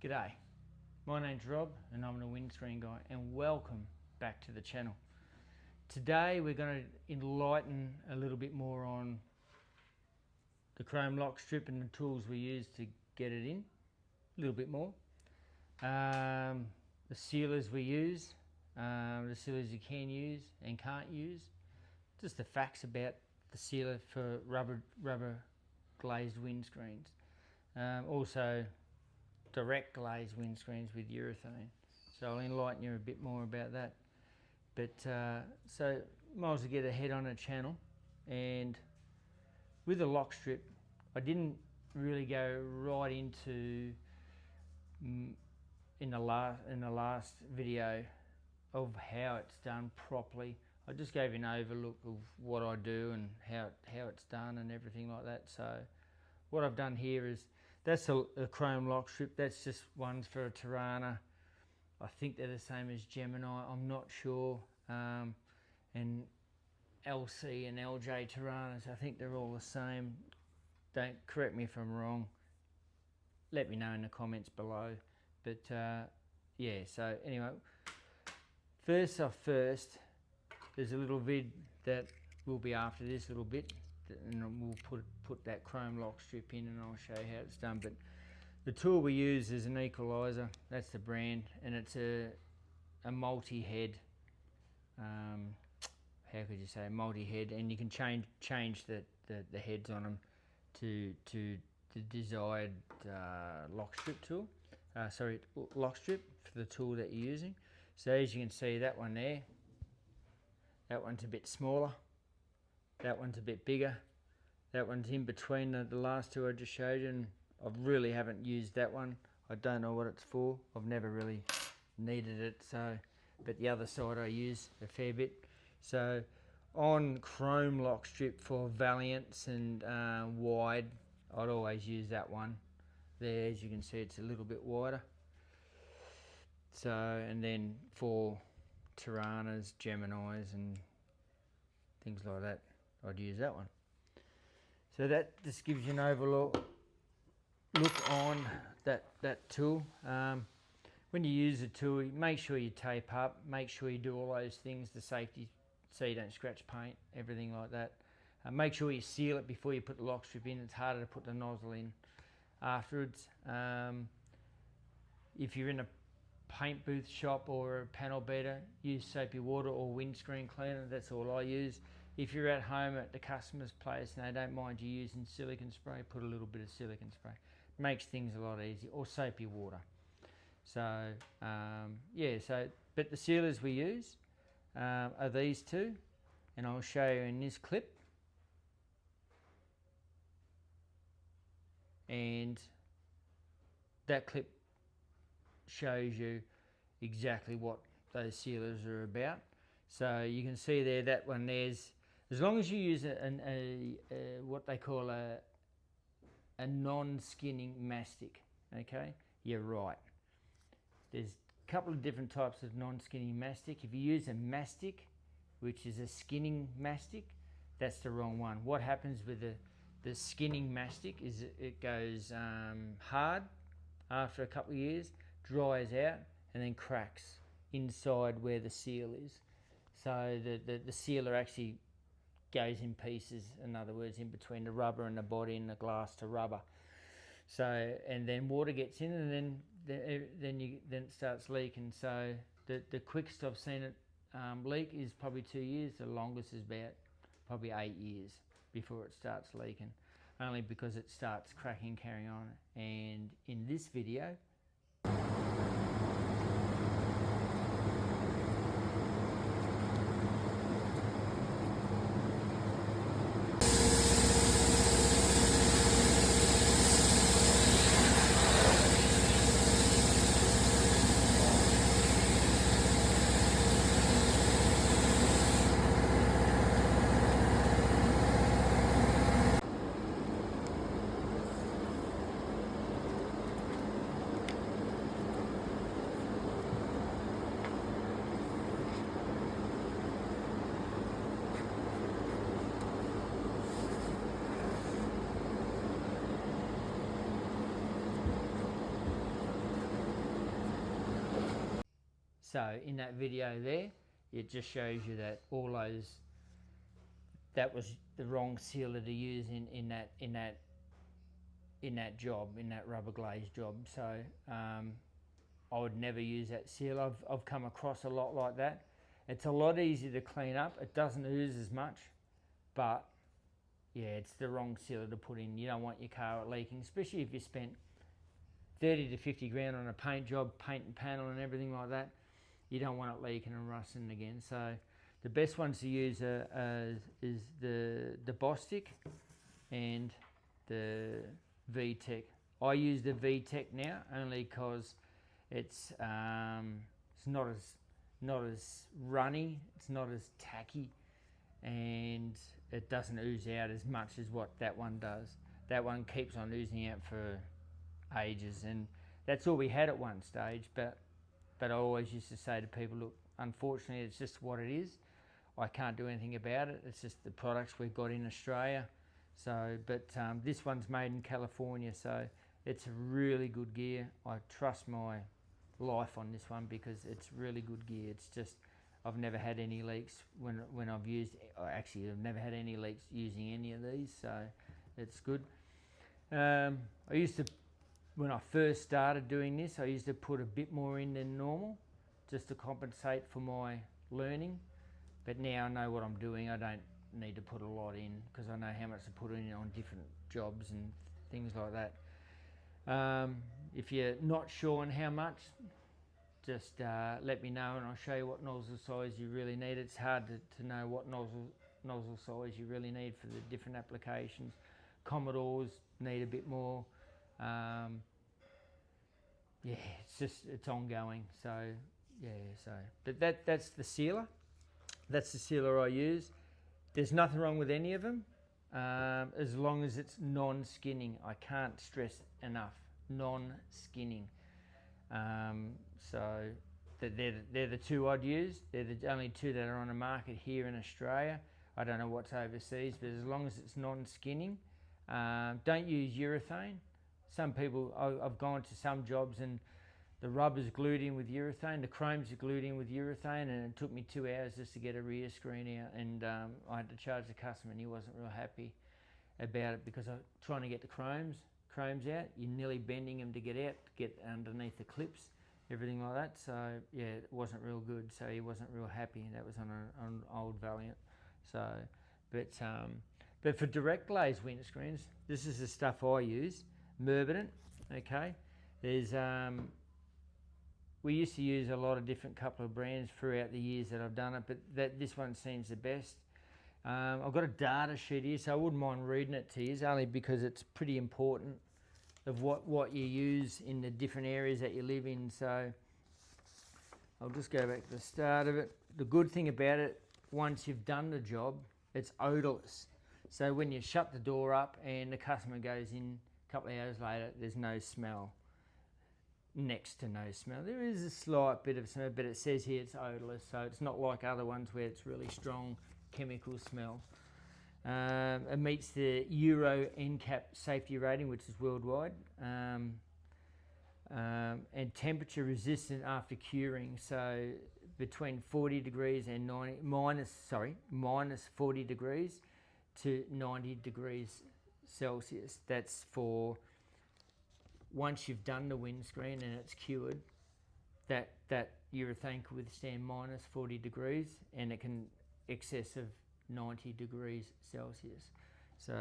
G'day, my name's Rob and I'm a windscreen guy, and welcome back to the channel. Today we're going to enlighten a little bit more on the chrome lock strip and the tools we use to get it in, a little bit more. The sealers we use, the sealers you can use and can't use, just the facts about the sealer for rubber glazed windscreens. Also direct glazed windscreens with urethane. So I'll enlighten you a bit more about that. But so might as well get ahead on the channel. And with the lock strip, I didn't really go right into in the last video of how it's done properly. I just gave you an overlook of what I do and how it's done and everything like that. So what I've done here is, that's a chrome lock strip. That's just ones for a Tirana. I think they're the same as Gemini, I'm not sure. And LC and LJ Tiranas, I think they're all the same. Don't correct me if I'm wrong. Let me know in the comments below. But yeah, so anyway, first, there's a little vid that will be after this little bit, and we'll put that chrome lock strip in and I'll show you how it's done. But the tool we use is an equalizer. That's the brand, and it's a multi-head, how could you say, multi-head, and you can change the heads on them to the desired lock strip tool. Lock strip for the tool that you're using. So as you can see, that one there, that one's a bit smaller, that one's a bit bigger, that one's in between the last two I just showed you, and I really haven't used that one. I don't know what it's for. I've never really needed it, so, but the other side I use a fair bit. So on chrome lock strip for Valiants and wide, I'd always use that one. There, as you can see, it's a little bit wider. So, and then for Tiranas, Geminis and things like that, I'd use that one. So that just gives you an overlook on that tool. When you use the tool, make sure you tape up, make sure you do all those things, the safety, so you don't scratch paint, everything like that. Make sure you seal it before you put the lock strip in. It's harder to put the nozzle in afterwards. If you're in a paint booth shop or a panel beater, use soapy water or windscreen cleaner. That's all I use. If you're at home at the customer's place and they don't mind you using silicone spray, put a little bit of silicone spray. Makes things a lot easier, or soapy water. So yeah, but the sealers we use are these two, and I'll show you in this clip. And that clip shows you exactly what those sealers are about. So you can see there, that one there's, as long as you use what they call a non-skinning mastic, okay, you're right. There's a couple of different types of non-skinning mastic. If you use a mastic, which is a skinning mastic, that's the wrong one. What happens with the skinning mastic is it goes hard after a couple of years, dries out, and then cracks inside where the seal is. So the sealer actually goes in pieces, in other words, in between the rubber and the body and the glass to rubber. So, and then water gets in, and then it starts leaking. So the quickest I've seen it leak is probably 2 years. The longest is about probably 8 years before it starts leaking, only because it starts cracking, carrying on. And in this video, So in that video there, it just shows you that that was the wrong sealer to use in that job, in that rubber glaze job. So I would never use that seal. I've come across a lot like that. It's a lot easier to clean up. It doesn't ooze as much, but yeah, it's the wrong sealer to put in. You don't want your car leaking, especially if you spent 30 to 50 grand on a paint job, paint and panel and everything like that. You don't want it leaking and rusting again. So the best ones to use is the Bostik and the VTech. I use the VTech now only because it's not as runny, it's not as tacky, and it doesn't ooze out as much as what that one does. That one keeps on oozing out for ages, and that's all we had at one stage. But I always used to say to people, look, unfortunately, it's just what it is. I can't do anything about it. It's just the products we've got in Australia. So, but this one's made in California, so it's a really good gear. I trust my life on this one because it's really good gear. It's just, I've never had any leaks when I've used, actually I've never had any leaks using any of these, so it's good. I used to, when I first started doing this, I used to put a bit more in than normal just to compensate for my learning. But now I know what I'm doing. I don't need to put a lot in because I know how much to put in on different jobs and things like that. If you're not sure on how much, just let me know and I'll show you what nozzle size you really need. It's hard to know what nozzle size you really need for the different applications. Commodores need a bit more. Yeah, it's ongoing. So yeah, but that's the sealer. That's the sealer I use. There's nothing wrong with any of them, as long as it's non-skinning. I can't stress enough, non-skinning. So they're the two I'd use. They're the only two that are on the market here in Australia. I don't know what's overseas, but as long as it's non-skinning, don't use urethane. Some people, I've gone to some jobs and the rubber's glued in with urethane, the chromes are glued in with urethane, and it took me 2 hours just to get a rear screen out, and I had to charge the customer and he wasn't real happy about it because I'm trying to get the chromes out, you're nearly bending them to get out, to get underneath the clips, everything like that. So yeah, it wasn't real good, so he wasn't real happy. That was on an old Valiant. So, but for direct glazed windscreens, this is the stuff I use. Merbident, okay. There's we used to use a lot of different couple of brands throughout the years that I've done it, but this one seems the best. I've got a data sheet here, so I wouldn't mind reading it to you, only because it's pretty important of what you use in the different areas that you live in. So I'll just go back to the start of it. The good thing about it, once you've done the job, it's odourless. So when you shut the door up and the customer goes in a couple of hours later, there's no smell. Next to no smell. There is a slight bit of smell, but it says here it's odourless, so it's not like other ones where it's really strong chemical smell. It meets the Euro NCAP safety rating, which is worldwide, and temperature resistant after curing. So between 40 degrees and minus 40 degrees to 90 degrees Celsius. That's for once you've done the windscreen and it's cured, that urethane can withstand minus 40 degrees and it can excess of 90 degrees Celsius. So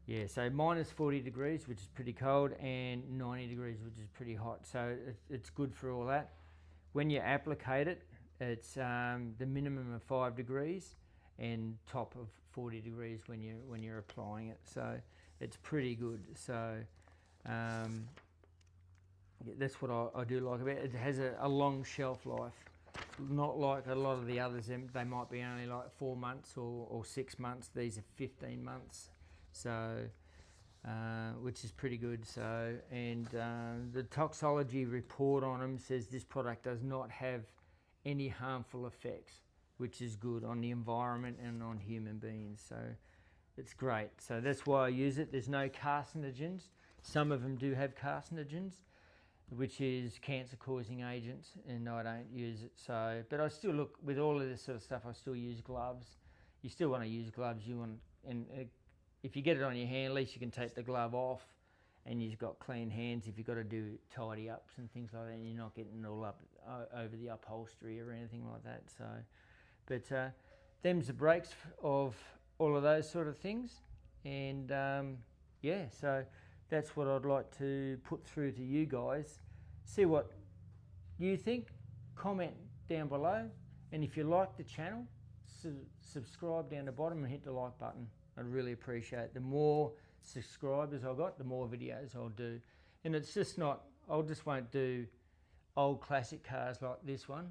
yeah, so minus 40 degrees, which is pretty cold, and 90 degrees, which is pretty hot. So it's good for all that. When you applicate it, it's the minimum of 5 degrees and top of 40 degrees when you're applying it. So it's pretty good. So yeah, that's what I do like about it. It has a long shelf life, not like a lot of the others. They might be only like 4 months or 6 months. These are 15 months, so which is pretty good. So, and the toxology report on them says this product does not have any harmful effects, which is good on the environment and on human beings. So it's great. So that's why I use it. There's no carcinogens. Some of them do have carcinogens, which is cancer-causing agents, and I don't use it. So, but I still look with all of this sort of stuff. I still use gloves. You still want to use gloves. You want, and if you get it on your hand, at least you can take the glove off, and you've got clean hands. If you've got to do tidy ups and things like that, and you're not getting it all up over the upholstery or anything like that. So, but them's the breaks of all of those sort of things, and yeah, so that's what I'd like to put through to you guys. See what you think, comment down below, and if you like the channel, subscribe down the bottom and hit the like button. I'd really appreciate it. The more subscribers I've got, the more videos I'll do. And it's just not, I just won't do old classic cars like this one.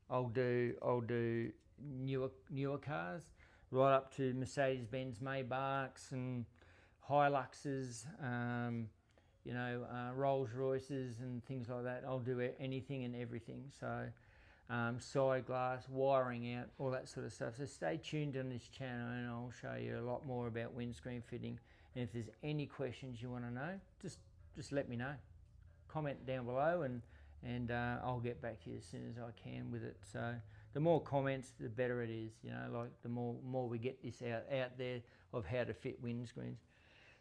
I'll do newer cars, right up to Mercedes-Benz Maybachs and Hiluxes, you know, Rolls-Royces and things like that. I'll do anything and everything. So side glass, wiring out, all that sort of stuff. So stay tuned on this channel, and I'll show you a lot more about windscreen fitting. And if there's any questions you want to know, just let me know. Comment down below, and I'll get back to you as soon as I can with it. So the more comments, the better it is. You know, like the more we get this out there of how to fit windscreens.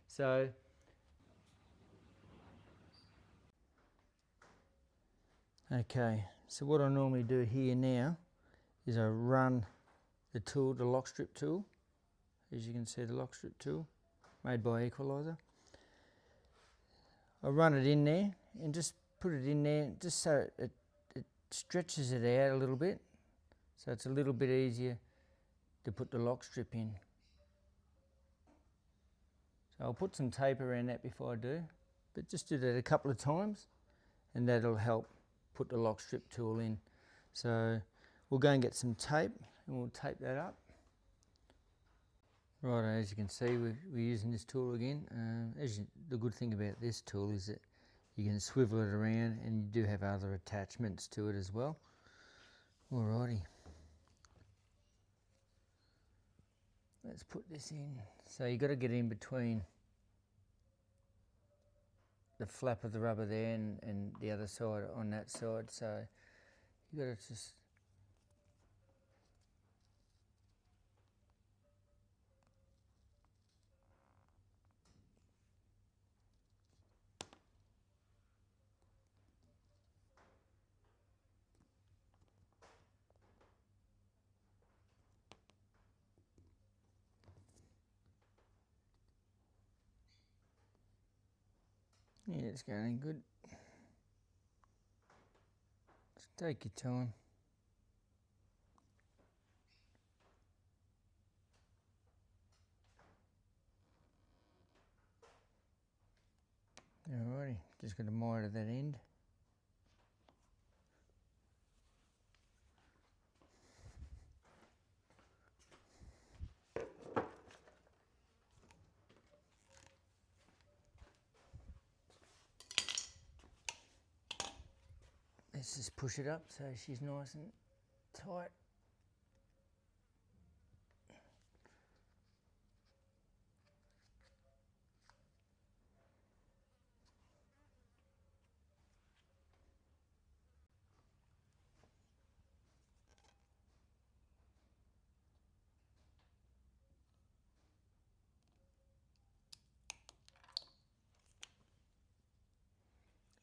So okay, so what I normally do here now is I run the tool, the lock strip tool. As you can see, the lock strip tool made by Equalizer. I run it in there and just put it in there just so it stretches it out a little bit, so it's a little bit easier to put the lock strip in. So I'll put some tape around that before I do, but just do that a couple of times and that'll help put the lock strip tool in. So we'll go and get some tape and we'll tape that up. Right, as you can see, we're using this tool again. The good thing about this tool is that you can swivel it around, and you do have other attachments to it as well. Alrighty. Let's put this in. So you've got to get in between the flap of the rubber there and the other side on that side. So you've got to just yeah, it's going good. Just take your time. Alrighty, just going to miter that end. Let's just push it up so she's nice and tight.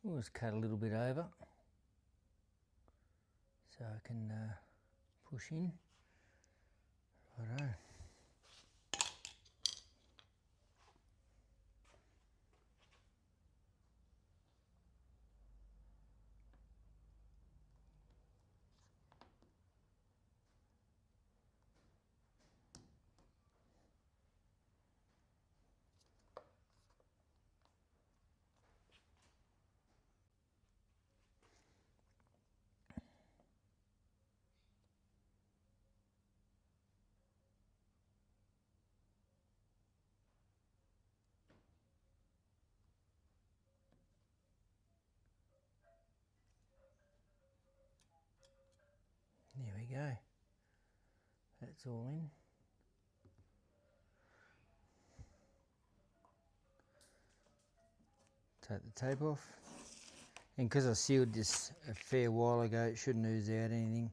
We'll just cut a little bit over so I can push in. Righto. There we go. That's all in. Take the tape off. And because I sealed this a fair while ago, it shouldn't ooze out anything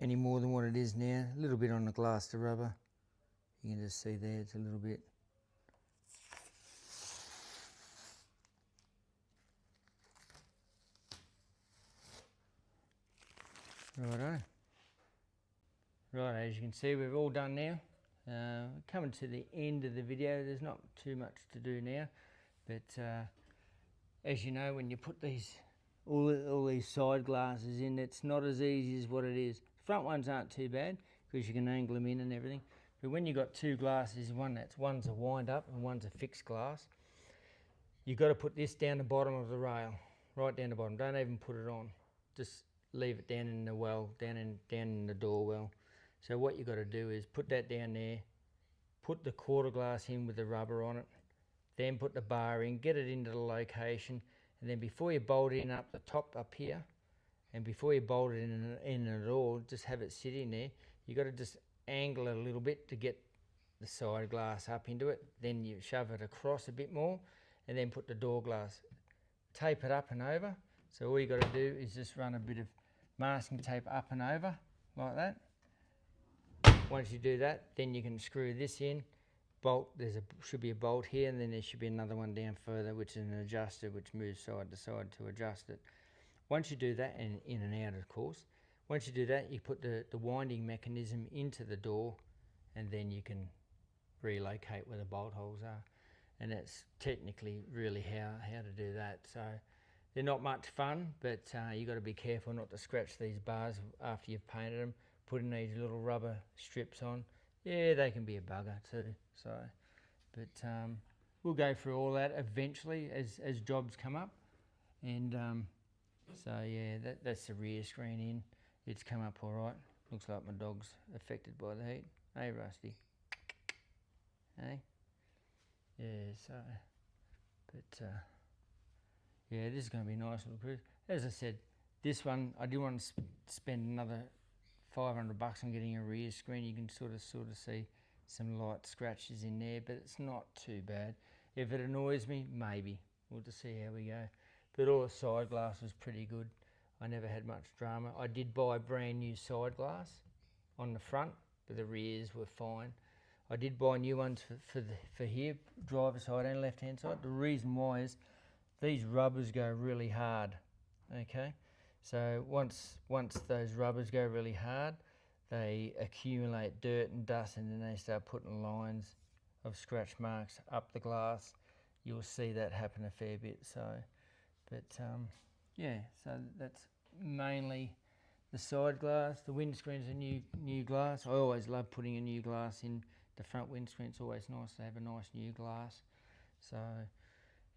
any more than what it is now. A little bit on the glass to rubber. You can just see there, it's a little bit. Righto. Right, as you can see, we're all done now. Coming to the end of the video, there's not too much to do now, but as you know, when you put these all these side glasses in, it's not as easy as what it is. Front ones aren't too bad because you can angle them in and everything, but when you've got two glasses, one's a wind up and one's a fixed glass, you've got to put this down the bottom of the rail, right down the bottom. Don't even put it on, just leave it down in the well, down in the door well. So what you've got to do is put that down there, put the quarter glass in with the rubber on it, then put the bar in, get it into the location, and then before you bolt it in up the top up here, and before you bolt it in at all, just have it sit in there. You've got to just angle it a little bit to get the side glass up into it, then you shove it across a bit more, and then put the door glass. Tape it up and over. So all you got to do is just run a bit of masking tape up and over, like that. Once you do that, then you can screw this in, bolt, should be a bolt here, and then there should be another one down further, which is an adjuster which moves side to side to adjust it. Once you do that, and in and out of course, once you do that, you put the winding mechanism into the door, and then you can relocate where the bolt holes are. And that's technically really how to do that. So they're not much fun, but you've got to be careful not to scratch these bars after you've painted them. Putting these little rubber strips on, yeah, they can be a bugger too. So, but we'll go through all that eventually as jobs come up. And so yeah, that's the rear screen in. It's come up all right. Looks like my dog's affected by the heat. Hey, Rusty. Hey. Yeah. So, but yeah, this is going to be a nice little cruise. As I said, this one I do want to spend another $500 on getting a rear screen. You can sort of see some light scratches in there, but it's not too bad. If it annoys me, maybe. We'll just see how we go. But all the side glass was pretty good. I never had much drama. I did buy brand new side glass on the front, but the rears were fine. I did buy new ones for here, driver's side and left hand side. The reason why is these rubbers go really hard, okay? So once those rubbers go really hard, they accumulate dirt and dust, and then they start putting lines of scratch marks up the glass. You'll see that happen a fair bit. So, but yeah, so that's mainly the side glass. The windscreen's a new glass. I always love putting a new glass in the front windscreen. It's always nice to have a nice new glass. So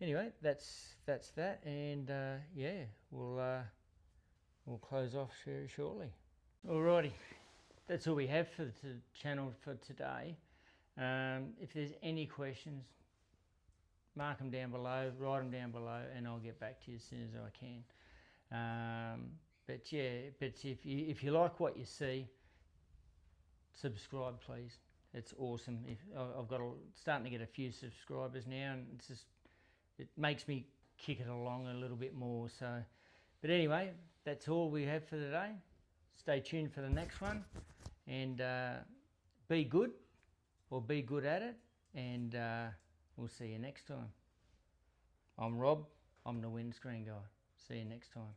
anyway, that's that, and yeah, we'll close off very shortly. Alrighty, that's all we have for the channel for today. If there's any questions, mark them down below, write them down below, and I'll get back to you as soon as I can. But yeah, if you like what you see, subscribe please. It's awesome. I've got starting to get a few subscribers now, and it makes me kick it along a little bit more. So, but anyway, that's all we have for today. Stay tuned for the next one, and be good, or be good at it, and we'll see you next time. I'm Rob, I'm the windscreen guy. See you next time.